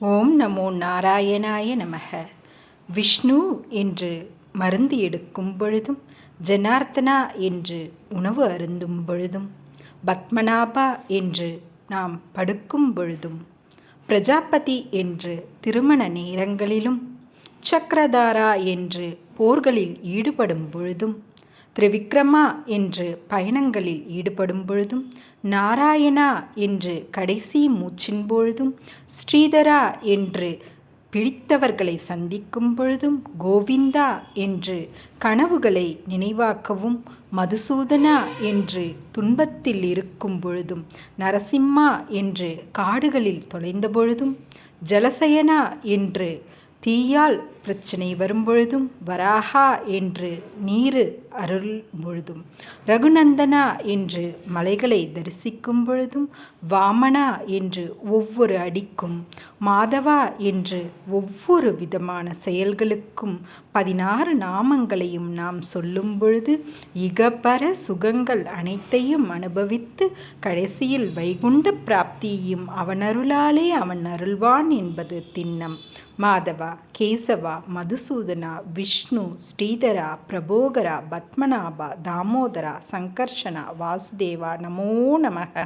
ஓம் நமோ நாராயணாய நமக. விஷ்ணு என்று மருந்து எடுக்கும் பொழுதும், ஜனார்த்தனா என்று உணவு அருந்தும் பொழுதும், பத்மநாபா என்று நாம் படுக்கும் பொழுதும், பிரஜாபதி என்று திருமண நேரங்களிலும், சக்கரதாரா என்று போர்களில் ஈடுபடும் பொழுதும், திரிவிக்ரமா என்று பயணங்களில் ஈடுபடும் பொழுதும், நாராயணா என்று கடைசி மூச்சின் பொழுதும், ஸ்ரீதரா என்று பிடித்தவர்களை சந்திக்கும் பொழுதும், கோவிந்தா என்று கனவுகளை நினைவாக்கவும், மதுசூதனா என்று துன்பத்தில் இருக்கும் பொழுதும், நரசிம்மா என்று காடுகளில் தொலைந்த பொழுதும், ஜலசயனா என்று தீயால் பிரச்சனை வரும்பொழுதும், வராகா என்று நீரு அருள் பொழுதும், ரகுநந்தனா என்று மலைகளை தரிசிக்கும் பொழுதும், வாமனா என்று ஒவ்வொரு அடிக்கும், மாதவா என்று ஒவ்வொரு விதமான செயல்களுக்கும் 16 நாமங்களையும் நாம் சொல்லும் பொழுது, இகபர சுகங்கள் அனைத்தையும் அனுபவித்து கடைசியில் வைகுண்ட பிராப்தியையும் அவனருளாலே அவன் அருள்வான் என்பது திண்ணம். மாதவா, கேசவா, மதுசூதனா, விஷ்ணு, ஸ்ரீதரா, பிரபோகரா, பத்மநாபா, தாமோதரா, சங்கர்ஷனா, வாசுதேவா, நமோ நமக.